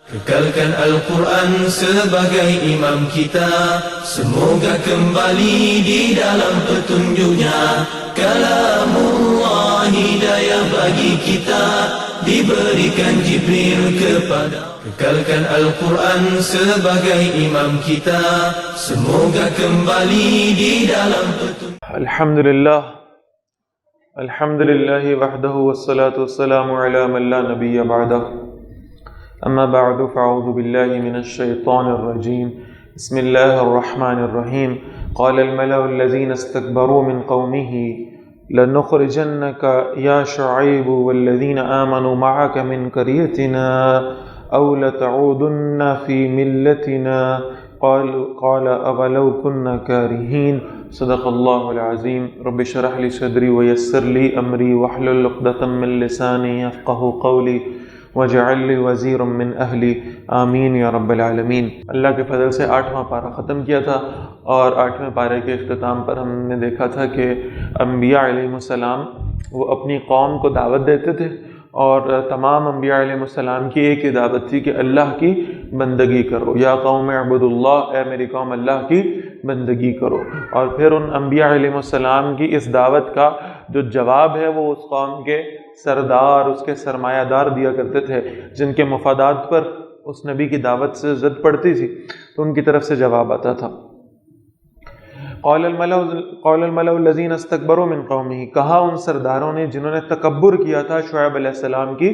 Kekalkan Al-Quran sebagai imam kita, semoga kembali di dalam petunjuknya. Kalamullah hidayah bagi kita, diberikan Jibril kepada. Kekalkan Al-Quran sebagai imam kita, semoga kembali di dalam petunjuk. Alhamdulillah wahdahu wassalatu wassalamu ala man la nabiyya ba'dahu. أما بعد فأعوذ بالله من الشيطان الرجيم بسم الله الرحمن الرحيم قال الملأ الذين استكبروا من قومه لنخرجنك يا شعيب والذين آمنوا معك من قريتنا أو لتعودن في ملتنا قال أولو كنا كارهين صدق الله العظيم رب اشرح لي صدري ويسر لي أمري واحلل عقدة من لساني يفقهوا قولي وَجَعَلْ لِي وَزِيرًا مِّنْ أَهْلِي آمین یا رب العالمین۔ اللہ کے فضل سے 8واں پارہ ختم کیا تھا، اور 8ویں پارے کے اختتام پر ہم نے دیکھا تھا کہ انبیاء علیہ السلام وہ اپنی قوم کو دعوت دیتے تھے، اور تمام انبیاء علیہ السلام کی ایک ہی دعوت تھی کہ اللہ کی بندگی کرو، یا قوم اعبدوا اللہ، اے میری قوم اللہ کی بندگی کرو۔ اور پھر ان انبیاء علیہ السلام کی اس دعوت کا جو جواب ہے وہ اس قوم کے سردار، اس کے سرمایہ دار دیا کرتے تھے، جن کے مفادات پر اس نبی کی دعوت سے ضد پڑتی تھی، تو ان کی طرف سے جواب آتا تھا۔ قال الملأ الذين استكبروا من قومه، کہا ان سرداروں نے جنہوں نے تکبر کیا تھا شعیب علیہ السلام کی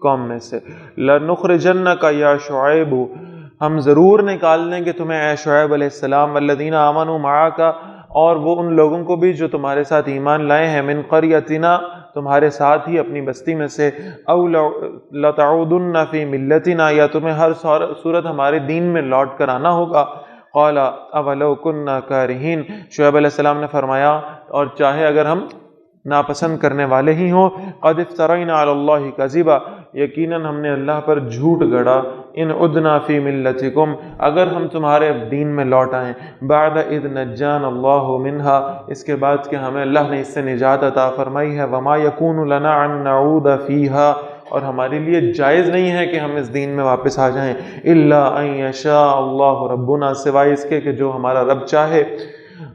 قوم میں سے، لَنُخْرِجَنَّكَ يَا شُعَيْبُ، ہم ضرور نکال دیں گے تمہیں اے شعیب علیہ السلام، وَالَّذِينَ آمَنُوا مَعَكَ، اور وہ ان لوگوں کو بھی جو تمہارے ساتھ ایمان لائے ہیں، من قریتنا، تمہارے ساتھ ہی اپنی بستی میں سے، او لَتَعُودُنَّ فِي مِلَّتِنَا، یا تمہیں ہر صورت ہمارے دین میں لوٹ کر آنا ہوگا۔ قال اولو كنا كارهين، شعیب علیہ السلام نے فرمایا اور چاہے اگر ہم ناپسند کرنے والے ہی ہوں، قد افترینا علی اللہ کذبا، یقیناً ہم نے اللہ پر جھوٹ گڑا، ان عدنا فی ملتکم، اگر ہم تمہارے دین میں لوٹ آئیں، بعد اذ نجانا اللہ منہا، اس کے بعد کہ ہمیں اللہ نے اس سے نجات عطا فرمائی ہے، وما یکون لنا ان نعود فیہا، اور ہمارے لیے جائز نہیں ہے کہ ہم اس دین میں واپس آ جائیں، الا ان یشاء اللہ ربنا، سوائے اس کے کہ جو ہمارا رب چاہے،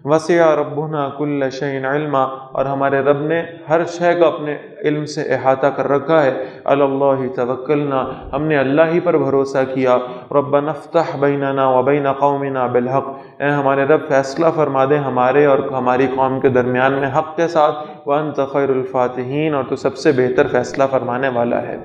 وسع ربنا کل شیء علما، اور ہمارے رب نے ہر شے کو اپنے علم سے احاطہ کر رکھا ہے، علی اللہ توکلنا، ہم نے اللہ ہی پر بھروسہ کیا، ربنا افتح بیننا وبین قومنا بالحق، اے ہمارے رب فیصلہ فرما دے ہمارے اور ہماری قوم کے درمیان میں حق کے ساتھ، وانت خیر الفاتحین، اور تو سب سے بہتر فیصلہ فرمانے والا ہے۔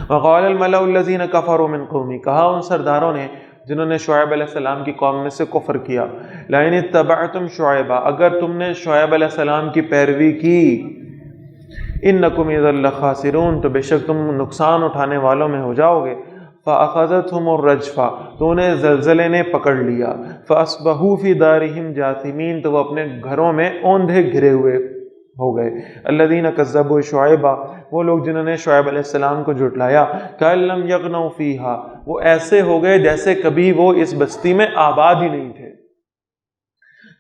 وقال الملأ الذین کفروا من قومی، کہا ان سرداروں نے جنہوں نے شعیب علیہ السلام کی قوم میں سے کفر کیا، لئن اتبعتم شعیبا، اگر تم نے شعیب علیہ السلام کی پیروی کی، انکم اذا لخاسرون، تو بے شک تم نقصان اٹھانے والوں میں ہو جاؤ گے، فاخذتهم الرجفہ، تو انہیں زلزلے نے پکڑ لیا، فاصبحوا فی دارہم جاثمین، تو وہ اپنے گھروں میں اوندھے گھرے ہوئے ہو گئے، الذین کذبوا شعیبا، وہ لوگ جنہوں نے شعیب علیہ السلام کو جھٹلایا، کأن لم یغنوا فیہا، وہ ایسے ہو گئے جیسے کبھی وہ اس بستی میں آباد ہی نہیں تھے،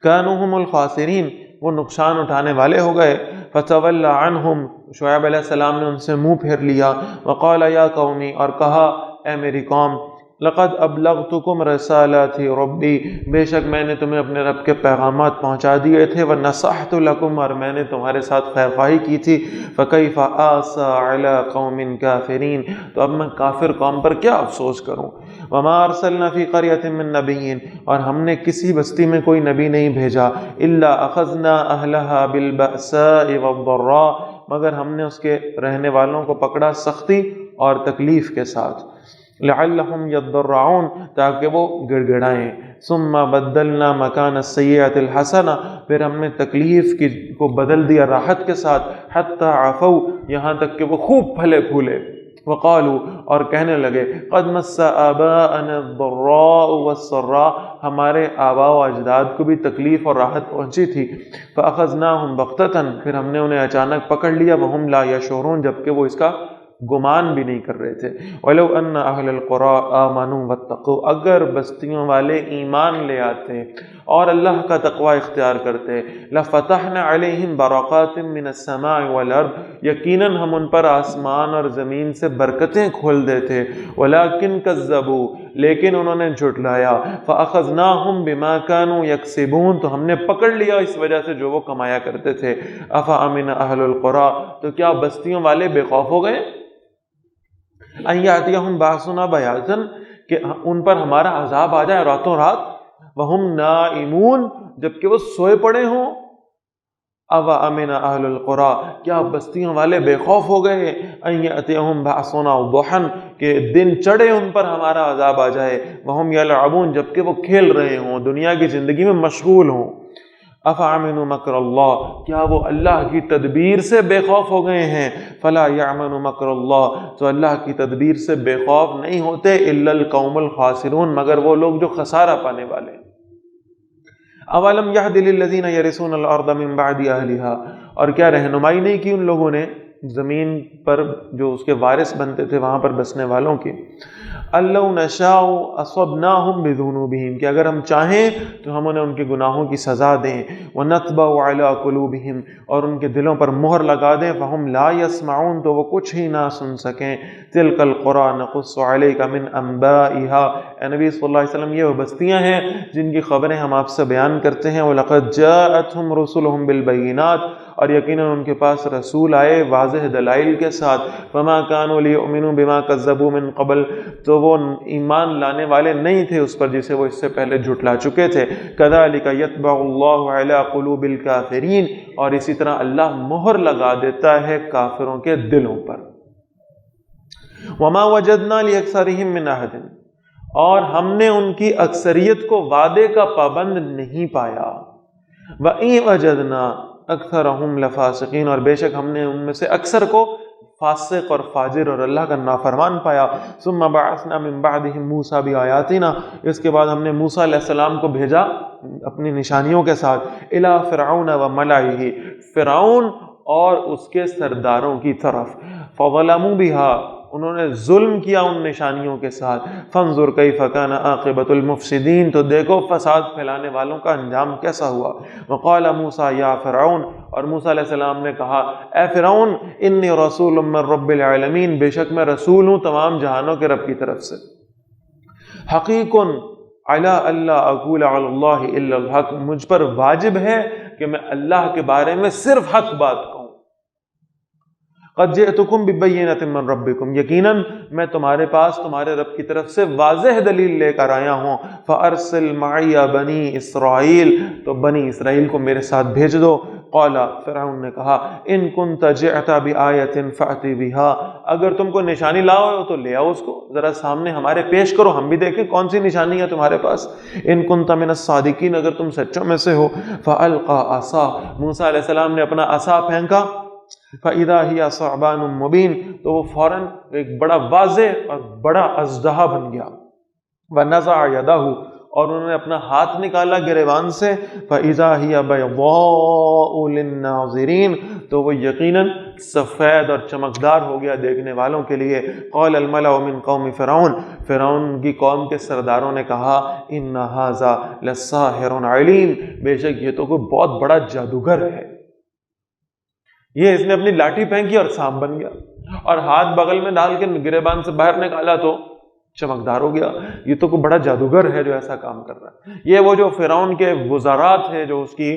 کانوا هم الخاسرین، وہ نقصان اٹھانے والے ہو گئے، فتولی عنہم، شعیب علیہ السلام نے ان سے منہ پھیر لیا، وقال یا قومی، اور کہا اے میری قوم، لقد ابلغتکم رسالات ربی، بے شک میں نے تمہیں اپنے رب کے پیغامات پہنچا دیے تھے، ونصحت لکم، اور میں نے تمہارے ساتھ خیر خواہی کی تھی، فکیف آسى علی قوم کافرین، تو اب میں کافر قوم پر کیا افسوس کروں، وما ارسلنا فی قریۃ من نبی، اور ہم نے کسی بستی میں کوئی نبی نہیں بھیجا، الا اخذنا اہلہا بالبأساء والضراء، مگر ہم نے اس کے رہنے والوں کو پکڑا سختی اور تکلیف کے ساتھ، لعلہم یضرعون، تاکہ وہ گڑ گڑائیں، ثم بدلنا مکان السیئۃ الحسنہ، پھر ہم نے تکلیف کو بدل دیا راحت کے ساتھ، حتی عفوا، یہاں تک کہ وہ خوب پھلے پھولے، وقالوا، اور کہنے لگے، قد مس آباءنا الضراء والسراء، ہمارے آباء و اجداد کو بھی تکلیف اور راحت پہنچی تھی، فاخذناہم بغتۃ، پھر ہم نے انہیں اچانک پکڑ لیا، وہم لا یشعرون، جبکہ وہ اس کا گمان بھی نہیں کر رہے تھے۔ وَلَوْ أَنَّ أَهْلَ الْقُرَىٰ آمَنُوا وَاتَّقُوا، اگر بستیوں والے ایمان لے آتے اور اللہ کا تقوی اختیار کرتے، لَفَتَحْنَا عَلَيْهِمْ بَرَكَاتٍ مِّنَ السَّمَاءِ وَالْأَرْضِ، یقیناً ہم ان پر آسمان اور زمین سے برکتیں کھول دیتے، وَلَٰكِن كَذَّبُوا، لیکن انہوں نے جھٹلایا، فَأَخَذْنَاهُمْ بِمَا كَانُوا يَكْسِبُونَ، تو ہم نے پکڑ لیا اس وجہ سے جو وہ کمایا کرتے تھے۔ أَفَأَمِنَ أَهْلُ الْقُرَىٰ، تو کیا بستیوں والے بے خوف ہو گئے؟ أَن يَأْتِيَهُمْ بَأْسُنَا بَيَاتًا، کہ ان پر ہمارا عذاب آ جائے راتوں رات، وَهُمْ نَائِمُونَ، جبکہ وہ سوئے پڑے ہوں۔ أَوَأَمِنَ أَهْلُ الْقُرَىٰ، کیا بستیوں والے بے خوف ہو گئے؟ أَن يَأْتِيَهُمْ بَأْسُنَا ضُحًى، کہ دن چڑھے ان پر ہمارا عذاب آ جائے، وَهُمْ يَلْعَبُونَ، جبکہ وہ کھیل رہے ہوں، دنیا کی زندگی میں مشغول ہوں۔ أَفَأَمِنُوا مَكْرَ اللَّهِ، کیا وہ اللہ کی تدبیر سے بے خوف ہو گئے ہیں؟ فَلَا يَعْمَنُ مَكْرَ اللَّهِ، تو اللہ کی تدبیر سے بے خوف نہیں ہوتے إِلَّا الْقَوْمُ الْخَاسِرُونَ، مگر وہ لوگ جو خسارہ پانے والے ہیں۔ أَوَلَمْ يَهْدِ لِلَّذِينَ يَرِثُونَ الْأَرْضَ مِن بَعْدِ أَهْلِهَا، اور کیا رہنمائی نہیں کی ان لوگوں نے زمین پر جو اس کے وارث بنتے تھے وہاں پر بسنے والوں کی، أَن لَّوْ نَشَاءُ أَصَبْنَاهُم بِذُنُوبِهِمْ، کہ اگر ہم چاہیں تو ہم انہیں ان کے گناہوں کی سزا دیں، وَنَطْبَعُ عَلَىٰ قُلُوبِهِمْ، اور ان کے دلوں پر مہر لگا دیں، فَهُمْ لَا يَسْمَعُونَ، تو وہ کچھ ہی نہ سن سکیں۔ تِلْكَ الْقُرَىٰ نَقُصُّ عَلَيْكَ مِنْ أَنبَائِهَا، اے نبی صلی اللہ علیہ وسلم یہ وہ بستیاں ہیں جن کی خبریں ہم آپ سے بیان کرتے ہیں۔ وَلَقَدْ جَاءَتْهُمْ رُسُلُهُم بِالْبَيِّنَاتِ، اور یقیناً ان کے پاس رسول آئے واضح دلائل کے ساتھ، فَمَا كَانُوا لِيُؤْمِنُوا بِمَا كَذَّبُوا مِن قَبْلُ، تو وہ ایمان لانے والے نہیں تھے اس پر جسے وہ اس سے پہلے جھٹلا چکے تھے۔ كَذَلِكَ يَطْبَعُ اللَّهُ عَلَىٰ قُلُوبِ الْكَافِرِينَ، اور اسی طرح اللہ مہر لگا دیتا ہے کافروں کے دلوں پر۔ وَمَا وَجَدْنَا لِأَكْثَرِهِم مِّنْ عَهْدٍ، اور ہم نے ان کی اکثریت کو وعدے کا پابند نہیں پایا۔ وَإِن وَجَدْنَا أَكْثَرَهُمْ لَفَاسِقِينَ، اور بے شک ہم نے ان میں سے اکثر کو فاسق اور فاجر اور اللہ کا نافرمان پایا۔ ثُمَّ بَعَثْنَا مِن بَعْدِهِم مُوسَىٰ بِآيَاتِنَا، اس کے بعد ہم نے موسیٰ علیہ السلام کو بھیجا اپنی نشانیوں کے ساتھ، إِلَىٰ فِرْعَوْنَ وَمَلَئِهِ، فرعون اور اس کے سرداروں کی طرف، فَظَلَمُوا بِهَا، انہوں نے ظلم کیا ان نشانیوں کے ساتھ، فانظر کیف کان عاقبۃ المفسدین، تو دیکھو فساد پھیلانے والوں کا انجام کیسا ہوا۔ وقال موسیٰ یا فرعون، اور موسیٰ علیہ السلام نے کہا اے فرعون، انی رسول من رب العالمین، بے شک میں رسول ہوں تمام جہانوں کے رب کی طرف سے، حقیق علی اللہ اقول علی اللہ الا الحق، مجھ پر واجب ہے کہ میں اللہ کے بارے میں صرف حق بات کہوں۔ قد جئتکم ببینۃ من ربکم، یقیناً میں تمہارے پاس تمہارے رب کی طرف سے واضح دلیل لے کر آیا ہوں۔ فارسل معی بنی اسرائیل، تو بنی اسرائیل کو میرے ساتھ بھیج دو۔ قال، فرعون نے کہا ان کنت جئت بآیۃ فأت بها، اگر تم کو نشانی لاؤ تو لے آؤ اس کو، ذرا سامنے ہمارے پیش کرو، ہم بھی دیکھیں کون سی نشانی ہے تمہارے پاس۔ ان کنت من الصادقین، اگر تم سچوں میں سے ہو۔ فألقى عصاه، موسیٰ علیہ السلام نے اپنا عصا پھینکا، فإذا هي ثعبان مبین، تو وہ فوراً ایک بڑا واضح اور بڑا اژدہا بن گیا۔ ونزع یدہ، اور انہوں نے اپنا ہاتھ نکالا گریبان سے، فإذا هي بيضاء للناظرین، تو وہ یقیناً سفید اور چمکدار ہو گیا دیکھنے والوں کے لیے۔ قال الملأ من قوم فرعون، فرعون کی قوم کے سرداروں نے کہا ان هذا لساحر علیم، بے شک یہ تو کوئی بہت بڑا جادوگر ہے۔ یہ اس نے اپنی لاٹھی پھینکی اور سانپ بن گیا، اور ہاتھ بغل میں ڈال کے گریبان سے باہر نکالا تو چمکدار ہو گیا۔ یہ تو کوئی بڑا جادوگر ہے جو ایسا کام کر رہا ہے۔ یہ وہ جو فرعون کے وزراء تھے جو اس کی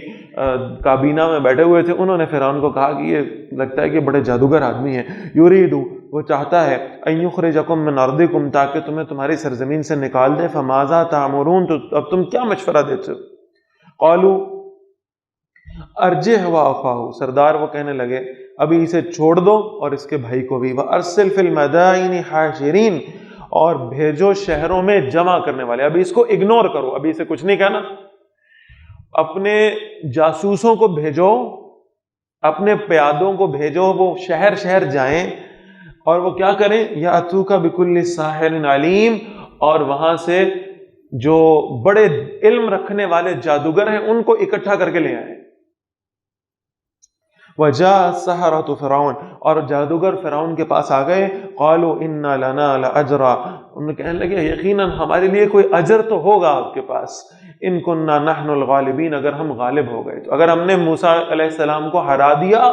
کابینہ میں بیٹھے ہوئے تھے، انہوں نے فرعون کو کہا کہ یہ لگتا ہے کہ بڑے جادوگر آدمی ہیں۔ یرید، وہ چاہتا ہے، ان یخرجکم من ارضکم، تاکہ تمہیں تمہاری سرزمین سے نکال دے۔ فماذا تأمرون، تو اب تم کیا مشورہ دیتے ہو؟ قالوا ارجع واخاہ، سردار وہ کہنے لگے ابھی اسے چھوڑ دو اور اس کے بھائی کو بھی۔ وارسل فی المدائن حاشرین، اور بھیجو شہروں میں جمع کرنے والے، ابھی اس کو اگنور کرو، ابھی اسے کچھ نہیں کہنا۔ اپنے جاسوسوں کو بھیجو، اپنے پیادوں کو بھیجو، وہ شہر شہر جائیں اور وہ کیا کریں، یاتوک بکل ساحر علیم، اور وہاں سے جو بڑے علم رکھنے والے جادوگر ہیں ان کو اکٹھا کر کے لے آئیں۔ وجاء السحرة فرعون، اور جادوگر فرعون کے پاس آ گئے. قالوا ان لنا لاجرا، انہوں کہنے لگے یقیناً ہمارے لیے کوئی اجر تو ہوگا آپ کے پاس. ان كنا نحن الغالبین، اگر ہم غالب ہو گئے تو، اگر ہم نے موسیٰ علیہ السلام کو ہرا دیا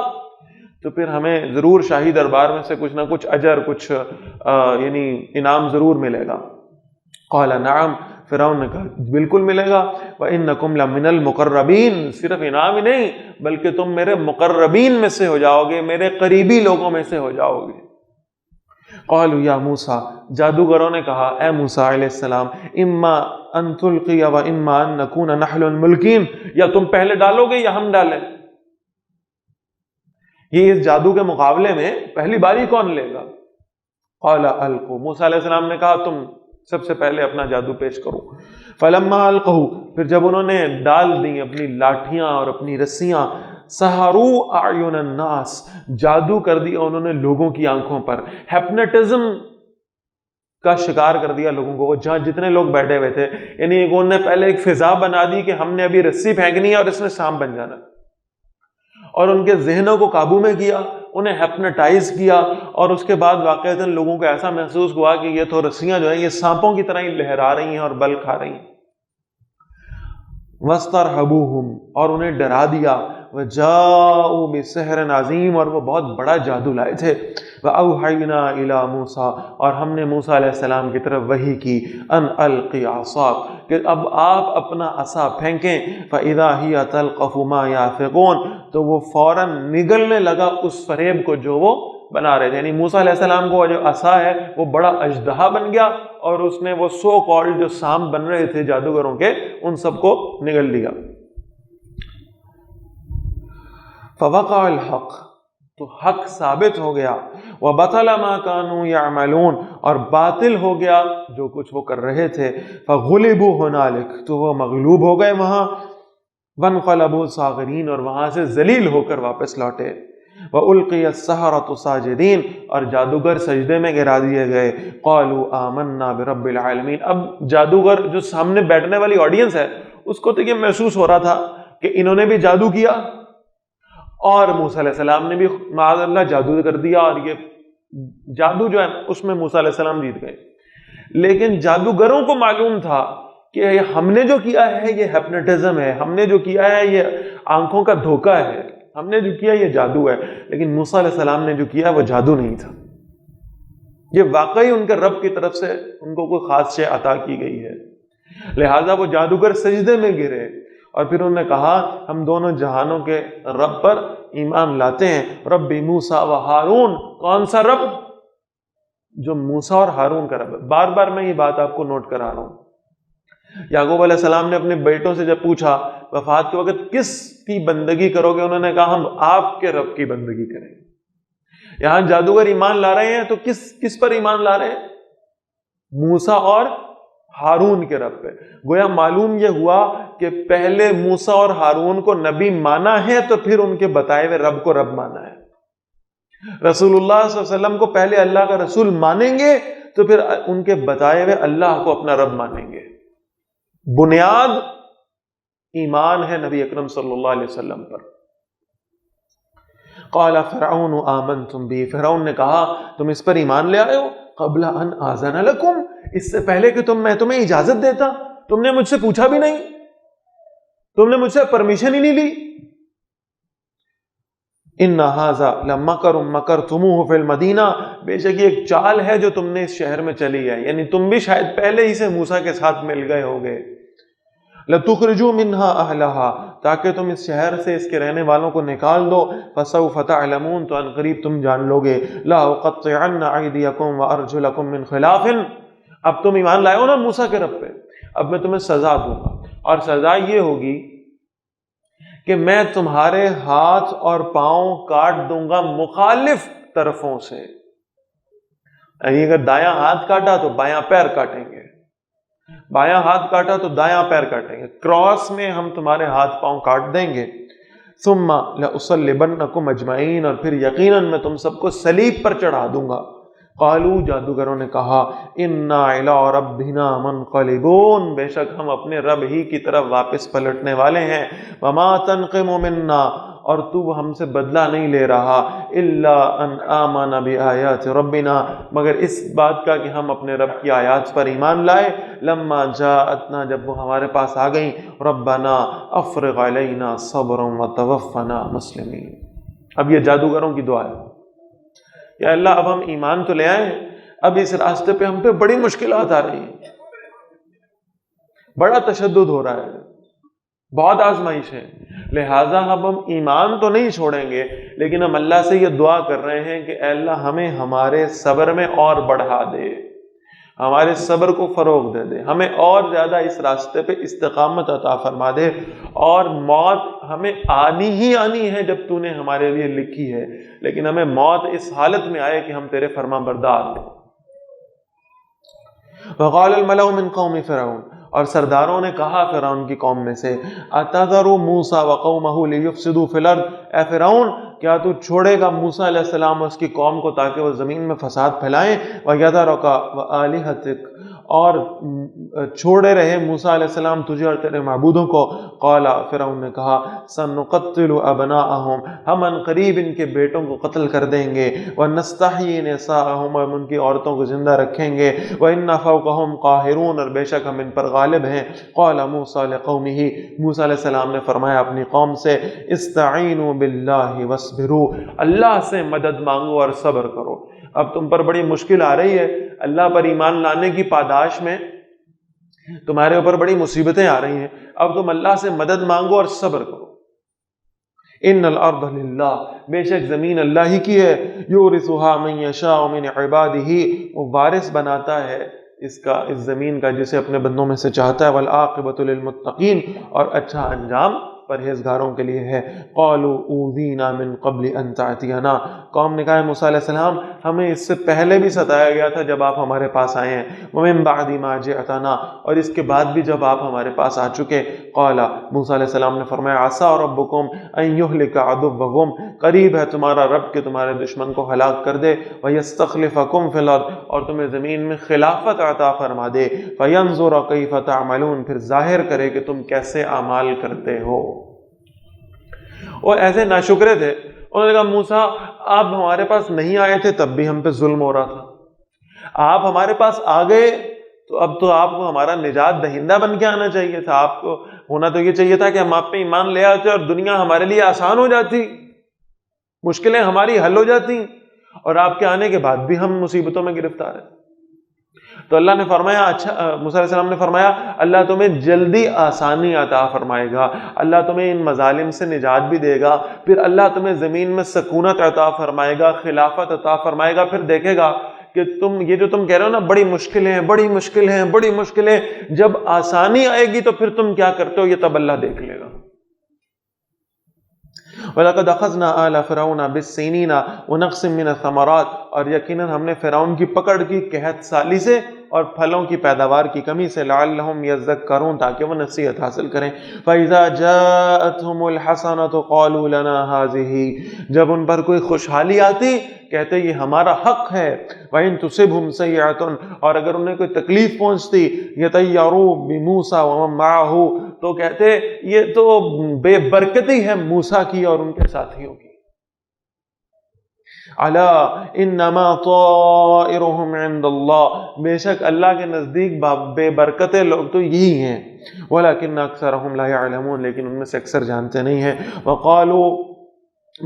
تو پھر ہمیں ضرور شاہی دربار میں سے کچھ نہ کچھ اجر، کچھ یعنی انعام ضرور ملے گا. قال نعم، فرعون نے کہا بالکل ملے گا. وَإِنَّكُمْ لَمِنَ الْمُقَرَّبِينَ، صرف انعام ہی نہیں بلکہ تم میرے مقربین میں سے ہو جاؤ گے، میرے قریبی لوگوں میں سے ہو جاؤ گے. قالوا یا موسیٰ، جادوگروں نے کہا اے موسیٰ علیہ السلام، اما ان تلقی و اما ان نکون نحن الملکین، یا تم پہلے ڈالو گے یا ہم ڈالیں. یہ اس جادو کے مقابلے میں پہلی باری کون لے گا؟ قال القوا، موسیٰ علیہ السلام نے کہا تم سب سے پہلے اپنا جادو پیش کرو. فلما القوا، پھر جب انہوں نے ڈال دی اپنی لاٹھیاں اور اپنی رسیاں، سحروا اعین الناس، جادو کر دیا انہوں نے لوگوں کی آنکھوں پر، ہیپنوٹزم کا شکار کر دیا لوگوں کو. جہاں جتنے لوگ بیٹھے ہوئے تھے، یعنی انہوں نے پہلے ایک فضا بنا دی کہ ہم نے ابھی رسی پھینکنی ہے اور اس میں سانپ بن جانا، اور ان کے ذہنوں کو قابو میں کیا، انہیں ہیپنوٹائز کیا، اور اس کے بعد واقعتاً لوگوں کو ایسا محسوس ہوا کہ یہ تو رسیاں جو ہیں یہ سانپوں کی طرح ہی لہرا رہی ہیں اور بل کھا رہی ہیں. وَاسْتَرْهَبُوهُمْ، اور انہیں ڈرا دیا. وَجَاءُوا بِسِحْرٍ عَظِيمٍ، اور وہ بہت بڑا جادو لائے تھے. وَأَوْحَيْنَا إِلَى مُوسَىٰ، اور ہم نے موسیٰ علیہ السلام کی طرف وحی کی، أَنْ أَلْقِ عَصَاكَ، کہ اب آپ اپنا عصا پھینکیں. فَإِذَا هِيَ تَلْقَفُ مَا يَأْفِكُونَ، تو وہ فوراً نگلنے لگا اس فریب کو جو وہ بنا رہے تھے. یعنی موسیٰ علیہ السلام کو جو عصا ہے وہ بڑا اژدہا بن گیا، اور اس نے وہ سو کالڈ جو سانپ بن رہے تھے جادوگروں کے، ان سب کو نگل لیا. فوقع الحق، تو حق ثابت ہو گیا. وبطل ما كانوا يعملون، اور باطل ہو گیا جو کچھ وہ کر رہے تھے. فغلبوا هنالك، تو وہ مغلوب ہو گئے وہاں. وانقلبوا صاغرین، اور وہاں سے ذلیل ہو کر واپس لوٹے. وَأُلْقِيَ السَّحَرَةُ ساجدین، اور جادوگر سجدے میں گرا دیے گئے. قالوا آمنا برب العالمین، اب جادوگر جو سامنے بیٹھنے والی آڈینس ہے اس کو تو یہ محسوس ہو رہا تھا کہ انہوں نے بھی جادو کیا، اور موسیٰ علیہ السلام نے بھی معاذ اللہ جادو کر دیا، اور یہ جادو جو ہے اس میں موسیٰ علیہ السلام جیت گئے. لیکن جادوگروں کو معلوم تھا کہ ہم نے جو کیا ہے یہ ہیپنوٹزم ہے، ہم نے جو کیا ہے یہ آنکھوں کا دھوکہ ہے، ہم نے جو کیا یہ جادو ہے. لیکن موسیٰ علیہ السلام نے جو کیا وہ جادو نہیں تھا، یہ واقعی ان کے رب کی طرف سے ان کو کوئی خاص شے عطا کی گئی ہے. لہٰذا وہ جادوگر سجدے میں گرے، اور پھر انہوں نے کہا ہم دونوں جہانوں کے رب پر ایمان لاتے ہیں. رب موسیٰ و ہارون، کون سا رب؟ جو موسیٰ اور ہارون کا رب ہے. بار بار میں یہ بات آپ کو نوٹ کرا رہا ہوں. یعقوب علیہ السلام نے اپنے بیٹوں سے جب پوچھا وفات کے وقت کس کی بندگی کرو گے، انہوں نے کہا ہم آپ کے رب کی بندگی کریں گے. یہاں جادوگر ایمان لا رہے ہیں تو کس پر ایمان لا رہے ہیں؟ موسیٰ اور ہارون کے رب پہ. گویا معلوم یہ ہوا کہ پہلے موسیٰ اور ہارون کو نبی مانا ہے تو پھر ان کے بتائے ہوئے رب کو رب مانا ہے. رسول اللہ صلی اللہ علیہ وسلم کو پہلے اللہ کا رسول مانیں گے تو پھر ان کے بتائے ہوئے اللہ کو اپنا رب مانیں گے. بنیاد ایمان ہے نبی اکرم صلی اللہ علیہ وسلم پر. قال فرعون آمنتم بھی، فرعون نے کہا تم اس پر ایمان لے آئے ہو قبل ان آذن لکم، اس سے پہلے کہ میں تمہیں اجازت دیتا، تم نے مجھ سے پوچھا بھی نہیں، تم نے مجھ سے پرمیشن ہی نہیں لی. ان ھذا لمکر مکرتموہ فی المدینہ، بے شک یہ ایک چال ہے جو تم نے اس شہر میں چلی ہے، یعنی تم بھی شاید پہلے ہی سے موسیٰ کے ساتھ مل گئے ہوگے. لتخرجوا منہا اہلہا، تاکہ تم اس شہر سے اس کے رہنے والوں کو نکال دو. فسوف تعلمون، تو ان قریب تم جان لوگے. لا اقطعن ایدیکم وارجلکم من خلاف، اب تم ایمان لائے ہو نا موسیٰ کے رب پہ، اب میں تمہیں سزا دوں گا، اور سزا یہ ہوگی کہ میں تمہارے ہاتھ اور پاؤں کاٹ دوں گا مخالف طرفوں سے. یعنی اگر دایاں ہاتھ کاٹا تو بایاں پیر کاٹیں گے، بایاں ہاتھ کاٹا تو دایاں پیر کاٹیں گے، کراس میں ہم تمہارے ہاتھ پاؤں کاٹ دیں گے. ثم لأصلبنکم اجمعین، اور پھر یقیناً میں تم سب کو صلیب پر چڑھا دوں گا. قالوا، جادوگروں نے کہا انا الی ربنا منقلبون، بے شک ہم اپنے رب ہی کی طرف واپس پلٹنے والے ہیں. وما تنقم منا، اور تو ہم سے بدلہ نہیں لے رہا، الا ان آمنا بآیات ربنا، مگر اس بات کا کہ ہم اپنے رب کی آیات پر ایمان لائے، لما جاءتنا، جب وہ ہمارے پاس آ گئیں، ربنا افرغ علینا صبرا وتوفنا مسلمین۔ اب یہ جادوگروں کی دعا ہے، یا اللہ اب ہم ایمان تو لے آئے ہیں، اب اس راستے پہ ہم پہ بڑی مشکلات آ رہی ہیں، بڑا تشدد ہو رہا ہے، بہت آزمائش ہے، لہٰذا اب ہم ایمان تو نہیں چھوڑیں گے، لیکن ہم اللہ سے یہ دعا کر رہے ہیں کہ اے اللہ ہمیں ہمارے صبر میں اور بڑھا دے، ہمارے صبر کو فروغ دے دے، ہمیں اور زیادہ اس راستے پہ استقامت عطا فرما دے، اور موت ہمیں آنی ہی آنی ہے جب تو نے ہمارے لیے لکھی ہے، لیکن ہمیں موت اس حالت میں آئے کہ ہم تیرے فرما بردار ہوں۔ وقال الملأ من قوم فرعون، اور سرداروں نے کہا فرعون کی قوم میں سے، اتذر موسیٰ وقومہ لیفسدوا فی الارض، اے فرعون کیا تو چھوڑے گا موسیٰ علیہ السلام اور اس کی قوم کو تاکہ وہ زمین میں فساد پھیلائیں، وَيَذَرَكَ وَآلِهَتِكَ، اور چھوڑے رہے موسیٰ علیہ السلام تجھے اور تیرے معبودوں کو، قال، فرعون نے کہا، سَنُقَتِّلُ أَبْنَاءَهُمْ، ہم ان قریب ان کے بیٹوں کو قتل کر دیں گے، وَنَسْتَحْيِي نِسَاءَهُمْ، اور ان کی عورتوں کو زندہ رکھیں گے، وَإِنَّ فَوْقَهُمْ قَاهِرُونَ، اور بے شک ہم ان پر غالب ہیں۔ قال موسیٰ لقومه، موسیٰ علیہ السلام نے فرمایا اپنی قوم سے، استعینوا باللہ واصبروا، اللہ سے مدد مانگو اور صبر کرو۔ اب تم پر بڑی مشکل آ رہی ہے، اللہ پر ایمان لانے کی پاداش میں تمہارے اوپر بڑی مصیبتیں آ رہی ہیں، اب تم اللہ سے مدد مانگو اور صبر کرو۔ ان الارض للہ، بے شک زمین اللہ ہی کی ہے، یورثها من یشاء من عبادہ، وہ وارث بناتا ہے اس زمین کا جسے اپنے بندوں میں سے چاہتا ہے، والعاقبۃ للمتقین، اور اچھا انجام پرہیزگاروں کے لیے ہے۔ قالوا اوذینا من قبل ان تأتینا، قوم نے کہا موسیٰ علیہ السلام ہمیں اس سے پہلے بھی ستایا گیا تھا جب آپ ہمارے پاس آئے ہیں، ومن بعد ما جئتنا، اور اس کے بعد بھی جب آپ ہمارے پاس آ چکے۔ قال، موسیٰ علیہ السلام نے فرمایا، عسى ربکم ان یہلک عدوکم، قریب ہے تمہارا رب کہ تمہارے دشمن کو ہلاک کر دے، ویستخلفکم فی الارض، اور تمہیں زمین میں خلافت عطا فرما دے، فینظر کیف تعملون، پھر ظاہر کرے کہ تم کیسے اعمال کرتے ہو۔ وہ ایسے ناشکرے تھے، انہوں نے کہا موسیٰ آپ ہمارے پاس نہیں آئے تھے تب بھی ہم پہ ظلم ہو رہا تھا، آپ ہمارے پاس آ گئے تو اب تو آپ کو ہمارا نجات دہندہ بن کے آنا چاہیے تھا، آپ کو ہونا تو یہ چاہیے تھا کہ ہم آپ پہ ایمان لے آتے اور دنیا ہمارے لیے آسان ہو جاتی، مشکلیں ہماری حل ہو جاتی، اور آپ کے آنے کے بعد بھی ہم مصیبتوں میں گرفتار ہیں۔ تو اللہ نے فرمایا، اچھا، موسیٰ علیہ السلام نے فرمایا اللہ تمہیں جلدی آسانی عطا فرمائے گا، اللہ تمہیں ان مظالم سے نجات بھی دے گا، پھر اللہ تمہیں زمین میں سکونت عطا فرمائے گا، خلافت عطا فرمائے گا، پھر دیکھے گا کہ تم یہ جو تم کہہ رہے ہو نا بڑی مشکلیں بڑی مشکلیں بڑی مشکلیں، جب آسانی آئے گی تو پھر تم کیا کرتے ہو یہ تب اللہ دیکھ لے گا۔ وَلَقَدْ أَخَذْنَا آلَ فِرْعَوْنَ بِالسِّنِينَ وَنَقْصٍ مِّنَ الثَّمَرَاتِ، اور یقیناً ہم نے فرعون کی پکڑ کی قحط سالی سے اور پھلوں کی پیداوار کی کمی سے، لعلہم یذکرون، تاکہ وہ نصیحت حاصل کریں۔ فَإِذَا جَاءَتْهُمُ الْحَسَنَةُ قَالُوا لَنَا هَٰذِهِ، جب ان پر کوئی خوشحالی آتی کہتے یہ ہمارا حق ہے، وَإِن تُصِبْهُمْ سَیِّئَةٌ، اور اگر انہیں کوئی تکلیف پہنچتی، یَطَیَّرُوا بِمُوسَىٰ وَمَن مَّعَهُ، تو کہتے یہ تو بے برکتی ہے موسیٰ کی اور ان کے ساتھیوں کی۔ الا انما طائرهم عند اللہ، بے شک اللہ کے نزدیک بے برکتے لوگ تو یہی ہیں، ولکن اکثرهم لا يعلمون، لیکن ان میں سے اکثر جانتے نہیں ہیں۔ وقالوا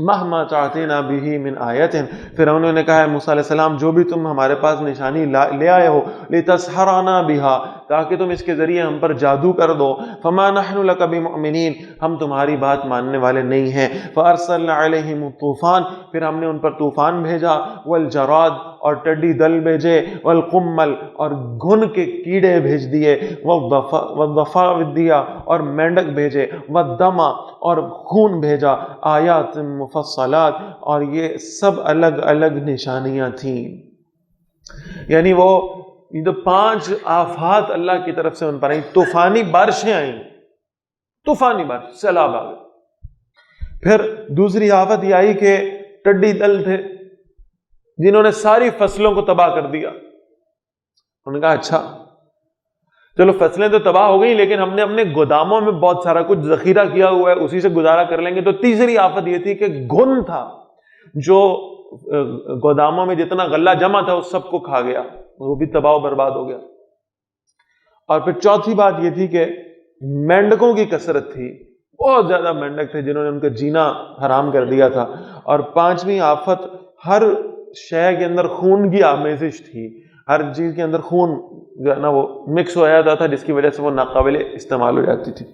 مہما تعطینا به من آیت، پھر انہوں نے کہا ہے موسیٰ علیہ السلام جو بھی تم ہمارے پاس نشانی لے آئے ہو، لتسحرنا بها، تاکہ تم اس کے ذریعے ہم پر جادو کر دو، فما نحن لك بمؤمنین، ہم تمہاری بات ماننے والے نہیں ہیں۔ فارسلنا علیہم الطوفان، پھر ہم نے ان پر طوفان بھیجا، والجراد، اور ٹڈی دل بھیجے، والقمل، اور گھن کے کیڑے بھیج دیے، والضفادع، اور مینڈک بھیجے، والدم، اور خون بھیجا، آیات مفصلات، اور یہ سب الگ الگ نشانیاں تھیں۔ یعنی وہ یہ تو 5 آفات اللہ کی طرف سے ان پر آئیں، طوفانی بارشیں آئیں، طوفانی بارش، سیلاب آ گئے۔ پھر دوسری آفت یہ آئی کہ ٹڈی دل تھے جنہوں نے ساری فصلوں کو تباہ کر دیا۔ انہوں نے کہا اچھا چلو فصلیں تو تباہ ہو گئی، لیکن ہم نے اپنے گوداموں میں بہت سارا کچھ ذخیرہ کیا ہوا ہے، اسی سے گزارا کر لیں گے۔ تو تیسری آفت یہ تھی کہ گھن تھا جو گوداموں میں جتنا غلہ جمع تھا اس سب کو کھا گیا، وہ بھی تباہ و برباد ہو گیا۔ اور پھر چوتھی بات یہ تھی کہ مینڈکوں کی کثرت تھی، بہت زیادہ مینڈک تھے جنہوں نے ان کا جینا حرام کر دیا تھا۔ اور پانچویں آفت، ہر شے کے اندر خون کی آمیزش تھی، ہر چیز کے اندر خون جو ہے نا وہ مکس ہو جاتا تھا، جس کی وجہ سے وہ ناقابل استعمال ہو جاتی تھی۔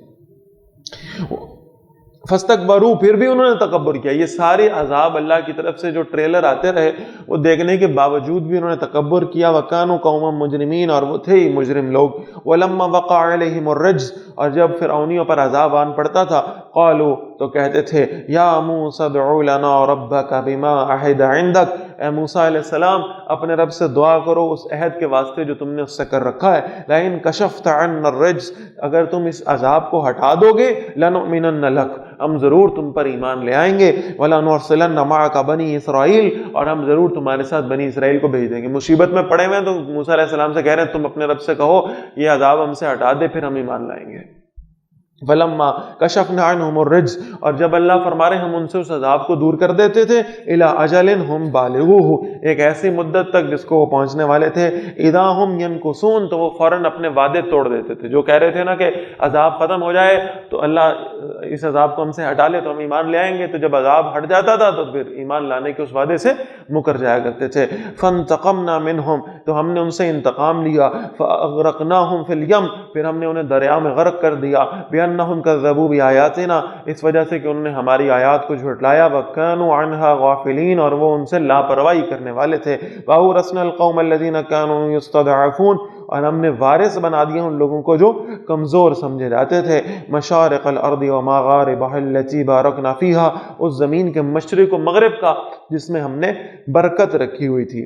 فاستکبروا، پھر بھی انہوں نے تکبر کیا۔ یہ سارے عذاب اللہ کی طرف سے جو ٹریلر آتے رہے، وہ دیکھنے کے باوجود بھی انہوں نے تکبر کیا۔ وَكَانُوا قَوْمًا مُجْرِمِينَ، اور وہ تھے ہی مجرم لوگ۔ وَلَمَّا وَقَعَ عَلَيْهِمُ الرَّجْزُ، اور جب فرعونیوں پر عذاب آن پڑتا تھا، قالوا، تو کہتے تھے، یا موسیٰ ادع لنا ربک بما عہد عندک، اے موسیٰ علیہ السلام اپنے رب سے دعا کرو اس عہد کے واسطے جو تم نے اس سے کر رکھا ہے۔ لئن کشفت عنا الرجز، اگر تم اس عذاب کو ہٹا دو گے، لنؤمنن لک، ہم ضرور تم پر ایمان لے آئیں گے۔ وَلَنُرْسِلَنَّ مَعَكَ بَنِي اسرائیل، اور ہم ضرور تمہارے ساتھ بنی اسرائیل کو بھیج دیں گے۔ مصیبت میں پڑے ہوئے ہیں تو موسیٰ علیہ السلام سے کہہ رہے ہیں تم اپنے رب سے کہو یہ عذاب ہم سے ہٹا دے، پھر ہم ایمان لائیں گے۔ فَلَمَّا كَشَفْنَا عَنْهُمُ الرِّجْزَ، اور جب اللہ فرما رہے ہم ان سے اس عذاب کو دور کر دیتے تھے، إِلَىٰ أَجَلٍ هُمْ بَالِغُوهُ، ایک ایسی مدت تک جس کو وہ پہنچنے والے تھے، إِذَا هُمْ يَنْكُثُونَ، تو وہ فوراً اپنے وعدے توڑ دیتے تھے۔ جو کہہ رہے تھے نا کہ عذاب ختم ہو جائے تو اللہ اس عذاب کو ہم سے ہٹا لے تو ہم ایمان لے آئیں گے، تو جب عذاب ہٹ جاتا تھا تو پھر ایمان لانے کے اس وعدے سے مکر جایا کرتے تھے۔ فَانْتَقَمْنَا مِنْهُمْ، تو ہم نے ان سے انتقام لیا۔ فَأَغْرَقْنَاهُمْ فِي الْيَمِّ، پھر ہم نے انہیں دریا میں غرق کر دیا۔ بِأَنَّهُمْ كَذَّبُوا بِآيَاتِنَا، اس وجہ سے کہ انہوں نے ہماری آیات کو جھٹلایا۔ وَكَانُوا عَنْهَا غَافِلِينَ، اور وہ ان سے لاپرواہی کرنے والے تھے۔ وَأَوْرَثْنَا الْقَوْمَ الَّذِينَ كَانُوا يُسْتَضْعَفُونَ، اور ہم نے وارث بنا دیا ان لوگوں کو جو کمزور سمجھے جاتے تھے۔ مشارق الارض ومغاربها التي باركنا فيها، اس زمین کے مشرق و مغرب کا جس میں ہم نے برکت رکھی ہوئی تھی۔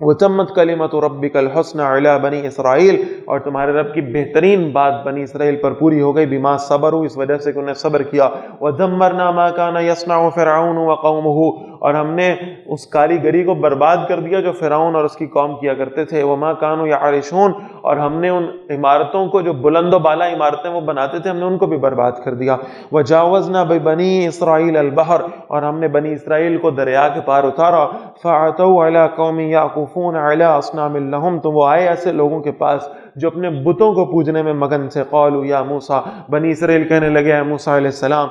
وَتَمَّتْ كَلِمَةُ رَبِّكَ الْحُسْنَى عَلَىٰ بَنِي إِسْرَائِيل، اور تمہارے رب کی بہترین بات بنی اسرائیل پر پوری ہو گئی۔ بِمَا صَبَرُوا، اس وجہ سے کہ انہیں صبر کیا۔ وَدَمَّرْنَا مَا كَانَ يَصْنَعُ فِرْعَوْنُ وَقَوْمُهُ، اور ہم نے اس کاریگری کو برباد کر دیا جو فرعون اور اس کی قوم کیا کرتے تھے۔ وَمَا كَانُوا يَعْرِشُونَ، اور ہم نے ان عمارتوں کو جو بلند و بالا عمارتیں وہ بناتے تھے، ہم نے ان کو بھی برباد کر دیا۔ وَجَاوَزْنَا بِبَنِي إِسْرَائِيلَ الْبَحْرَ، اور ہم نے بنی اسرائیل کو دریا کے پار اتارا۔ فَعَتَوْا عَلَىٰ قَوْمٍ يَعْكُفُونَ عَلَىٰ أَصْنَامٍ لَهُمْ، تو وہ آئے ایسے لوگوں کے پاس جو اپنے بتوں کو پوجنے میں مگن سے۔ قالوا یا موسیٰ، بنی اسرائیل کہنے لگے اے موسیٰ علیہ السلام،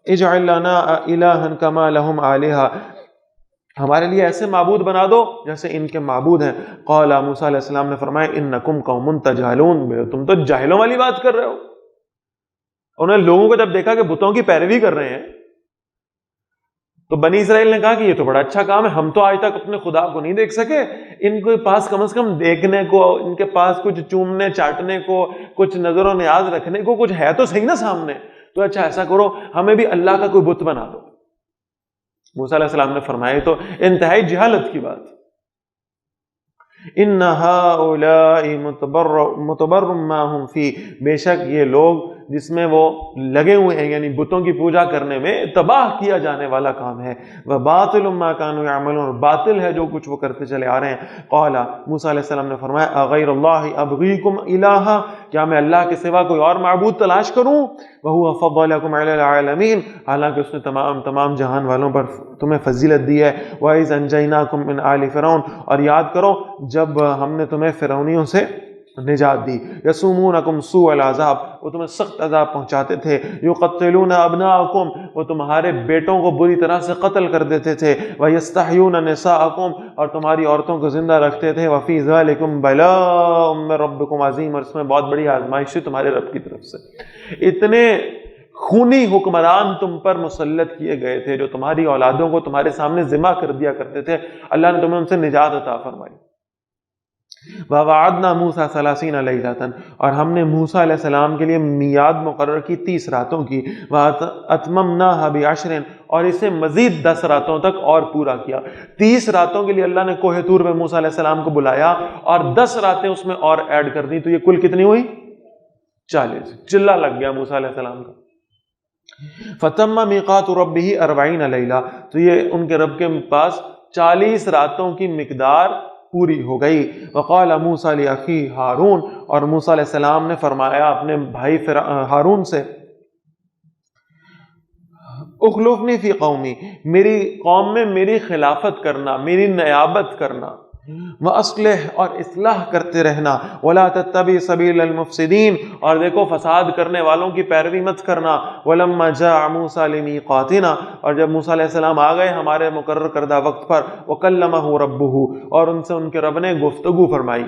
اجعل لنا الہا کما لہم آلہہ، ہمارے لیے ایسے معبود بنا دو جیسے ان کے معبود ہیں۔ قال موسیٰ علیہ السلام نے فرمایا انکم قوم تجہلون، تم تو جاہلوں والی بات کر رہے ہو۔ انہوں نے لوگوں کو جب دیکھا کہ بتوں کی پیروی کر رہے ہیں تو بنی اسرائیل نے کہا کہ یہ تو بڑا اچھا کام ہے، ہم تو آج تک اپنے خدا کو نہیں دیکھ سکے، ان کے پاس کم از کم دیکھنے کو، ان کے پاس کچھ چومنے چاٹنے کو، کچھ نظر و نیاز رکھنے کو کچھ ہے تو صحیح نا سامنے، تو اچھا ایسا کرو ہمیں بھی اللہ کا کوئی بت بنا دو۔ موسیٰ علیہ السلام نے فرمایا تو انتہائی جہالت کی بات۔ ان هؤلاء متبر ما هم فيه، بے شک یہ لوگ جس میں وہ لگے ہوئے ہیں یعنی بتوں کی پوجا کرنے میں، تباہ کیا جانے والا کام ہے۔ وباطل ما كانوا يعملون، باطل ہے جو کچھ وہ کرتے چلے آ رہے ہیں۔ قال موسیٰ علیہ السلام نے فرمایا اغیر اللہ ابغیکم الہا، کیا میں اللہ کے سوا کوئی اور معبود تلاش کروں؟ وهو فضلکم علی العالمین، حالانکہ اس نے تمام جہان والوں پر تمہیں فضیلت دی ہے۔ وَإِذْ أَنْجَيْنَاكُمْ مِنْ آلِ فِرْعَوْنَ، اور یاد کرو جب ہم نے تمہیں فرعونیوں سے نجات دی۔ یسومونکم سوء العذاب، وہ تمہیں سخت عذاب پہنچاتے تھے۔ یقتلون ابناءکم، وہ تمہارے بیٹوں کو بری طرح سے قتل کر دیتے تھے۔ ویستحیون نساءکم، اور تمہاری عورتوں کو زندہ رکھتے تھے۔ وفی ذلکم بلاء من ربکم عظیم، اور اس میں بہت بڑی آزمائش ہے تمہارے رب کی طرف سے۔ اتنے خونی حکمران تم پر مسلط کیے گئے تھے جو تمہاری اولادوں کو تمہارے سامنے ذبح کر دیا کرتے تھے، اللہ نے تمہیں ان سے نجات عطا فرمائی۔ وَوَعَدْنَا مُوسَىٰ 30 لَيْلَةً، اور ہم نے موسیٰ علیہ السلام کے لیے میعاد مقرر کی 30 راتوں کی۔ وَأَتْمَمْنَاهَا بِعَشْرٍ، اور اسے مزید 10 راتوں تک اور پورا کیا۔ 30 راتوں کے لیے اللہ نے کوہ طور میں موسیٰ علیہ السلام کو بلایا اور 10 راتیں اس میں اور ایڈ کر دی، تو یہ کل کتنی ہوئی؟ 40۔ چلہ لگ گیا موسیٰ علیہ السلام کا۔ فَتَمَّ مِيقَاتُ رَبِّهِ 40 لَيْلَةً، تو یہ ان کے رب کے پاس 40 راتوں کی مقدار پوری ہو گئی۔ وقال موسیٰ لأخی ہارون، اور موسیٰ علیہ السلام نے فرمایا اپنے بھائی ہارون سے، اخلفنی فی قومی، میری قوم میں میری خلافت کرنا، میری نیابت کرنا، وَأَصْلِحْ، اور اصلاح کرتے رہنا، وَلَا تَتَّبِعْ سَبِيلَ الْمُفْسِدِينَ، اور دیکھو فساد کرنے والوں کی پیروی مت کرنا۔ وَلَمَّا جَاءَ مُوسَىٰ لِمِيقَاتِنَا، اور جب موسیٰ علیہ السلام آ گئے ہمارے مقرر کردہ وقت پر، وَكَلَّمَهُ رَبُّهُ، اور ان سے ان کے رب نے گفتگو فرمائی۔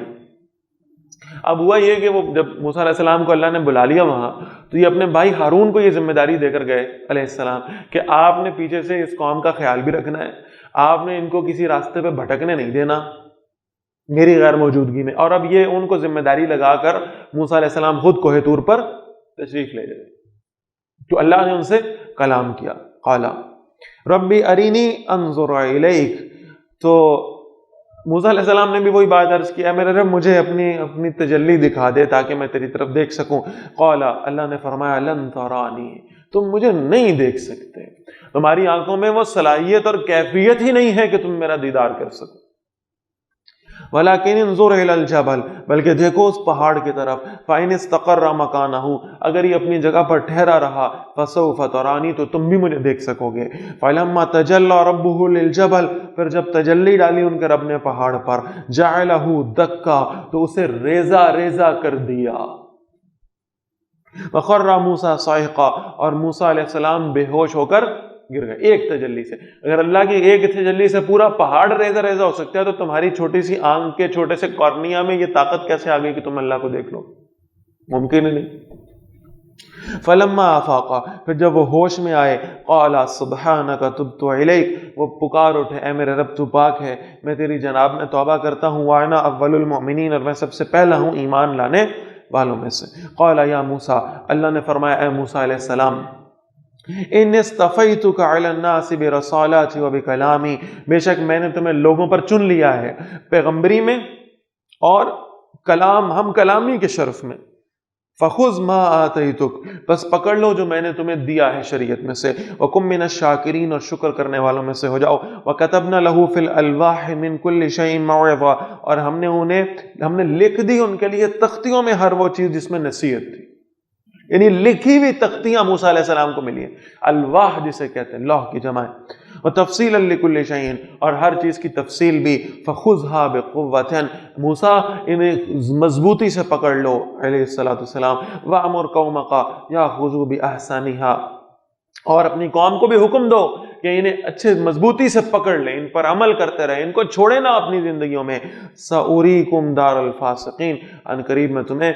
اب ہوا یہ کہ وہ جب موسیٰ علیہ السلام کو اللہ نے بلا لیا وہاں، تو یہ اپنے بھائی ہارون کو یہ ذمہ داری دے کر گئے علیہ السلام کہ آپ نے پیچھے سے اس قوم کا خیال بھی رکھنا ہے، آپ نے ان کو کسی راستے پہ بھٹکنے نہیں دینا میری غیر موجودگی میں۔ اور اب یہ ان کو ذمہ داری لگا کر موسیٰ علیہ السلام خود کوہ طور پر تشریف لے گئے، تو اللہ نے ان سے کلام کیا۔ قال ربی ارینی انظر الیک، تو موسیٰ علیہ السلام نے بھی وہی بات عرض کیا، میرے رب مجھے اپنی تجلی دکھا دے تاکہ میں تیری طرف دیکھ سکوں۔ قال، اللہ نے فرمایا لن ترانی، تم مجھے نہیں دیکھ سکتے، تمہاری آنکھوں میں وہ صلاحیت اور کیفیت ہی نہیں ہے کہ تم میرا دیدار کر سکو۔ وَلَكِنِ انظُرْ إِلَى الْجَبَلِ، بلکہ دیکھو اس پہاڑ کی طرف، فَإِنِ اسْتَقَرَّ مَكَانَهُ، اگر یہ اپنی جگہ پر ٹھہرا رہا، فَسَوْفَ تَرَانِي، تو تم بھی مجھے دیکھ سکو گے۔ فَلَمَّا تَجَلَّى رَبُّهُ لِلْجَبَلِ، پھر جب تجلی ڈالی ان کے رب نے پہاڑ پر، جَعَلَهُ دَكًّا، تو اسے ریزہ ریزہ کر دیا۔ وَخَرَّ مُوسَىٰ صَعِقًا، اور موسیٰ علیہ السلام بے ہوش ہو کر گر گئے ایک تجلی سے۔ اگر اللہ کی ایک تجلی سے پورا پہاڑ ریزہ ریزہ ہو سکتا ہے تو تمہاری چھوٹی سی آنکھ کے چھوٹے سے کارنیا میں یہ طاقت کیسے آ گئی کہ تم اللہ کو دیکھ لو؟ ممکن ہی نہیں۔ فلما آفاقا، پھر جب وہ ہوش میں آئے، قال سبحانک تبت الیک، وہ پکار اٹھے، اے میرے رب تو پاک ہے، میں تیری جناب میں توبہ کرتا ہوں، وانا اول المؤمنین، اور میں سب سے پہلا ہوں ایمان لانے والوں میں سے۔ قال یا موسیٰ، اللہ نے فرمایا اے موسیٰ علیہ السلام، ان اصطفیتک علی الناس برسالاتی و بکلامی، بے شک میں نے تمہیں لوگوں پر چن لیا ہے پیغمبری میں اور ہم کلامی کے شرف میں۔ فخذ ما آتیتک، بس پکڑ لو جو میں نے تمہیں دیا ہے شریعت میں سے، وکم من الشاکرین، اور شکر کرنے والوں میں سے ہو جاؤ۔ وکتبنا له فی الالواح من کل شیء موعظہ، اور ہم نے لکھ دی ان کے لیے تختیوں میں ہر وہ چیز جس میں نصیحت تھی، یعنی لکھی ہوئی تختیاں موسیٰ علیہ السلام کو ملی ہیں، الواح جسے کہتے ہیں، لوح کی جمع ہے۔ وتفصیلا لکل شیء، اور ہر چیز کی تفصیل بھی۔ فخذها بقوة، موسیٰ انہیں مضبوطی سے پکڑ لو علیہ السلام۔ وامر قومک یاخذوا باحسنها، اور اپنی قوم کو بھی حکم دو کہ انہیں اچھے مضبوطی سے پکڑ لیں، ان پر عمل کرتے رہیں، ان کو چھوڑے نہ اپنی زندگیوں میں۔ سأریکم دار الفاسقین، ان قریب میں تمہیں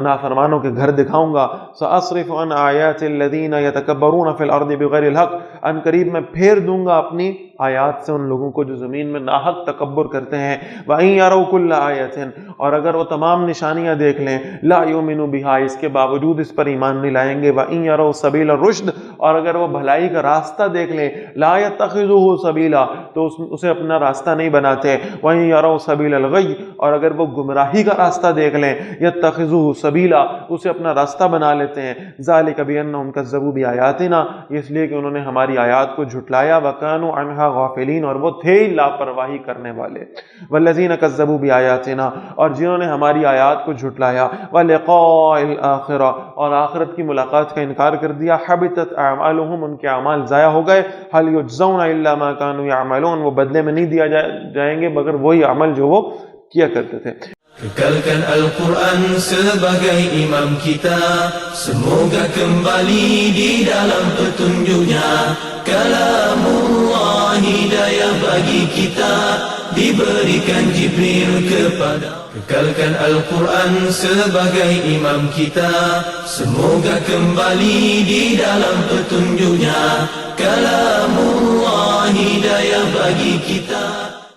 نافرمانوں کے گھر دکھاؤں گا۔ سأصرف عن آیات الذین یتکبرون فی الارض بغیر الحق، ان قریب میں پھیر دوں گا اپنی آیات سے ان لوگوں کو جو زمین میں ناحق تکبر کرتے ہیں۔ وَإِن يَرَوْا كُلَّ آیَةٍ، اور اگر وہ تمام نشانیاں دیکھ لیں، لَا يُؤْمِنُوا بِهَا، اس کے باوجود اس پر ایمان نہیں لائیں گے۔ وَإِن يَرَوْا سَبِيلَ الرُّشْدِ، اور اگر وہ بھلائی کا راستہ دیکھ لیں، لَا يَتَّخِذُوهُ سَبِيلًا، تو اسے اپنا راستہ نہیں بناتے۔ وَإِن يَرَوْا سَبِيلَ الْغَيِّ، اور اگر وہ گمراہی کا راستہ دیکھ لیں، يَتَّخِذُوهُ سَبِيلًا، اسے اپنا راستہ بنا لیتے ہیں۔ ذَلِكَ بِأَنَّهُمْ كَذَّبُوا بِآيَاتِنَا، اس لیے کہ انہوں نے ہماری آیات کو جھٹلایا۔ وَكَانُوا عَنْهَا غافلین، اور وہ تھے لاپرواہی کرنے والے۔ والذین کذبوا بآیاتنا، اور جنہوں نے ہماری آیات کو جھٹلایا۔ ولقاء الآخرہ، اور آخرت کی ملاقات کا انکار کر دیا۔ حبطت اعمالهم، ان کے اعمال ضائع ہو گئے۔ هل یجزون الا ما كانوا يعملون، وہ بدلے میں نہیں دیا جائیں گے مگر وہی عمل جو وہ کیا کرتے تھے۔ Kekalkan Al-Quran sebagai imam kita, semoga kembali di dalam petunjuknya. Kalamullah hidayah bagi kita, diberikan Jibril kepada. Kekalkan Al-Quran sebagai imam kita, semoga kembali di dalam petunjuknya. Kalamullah hidayah bagi kita.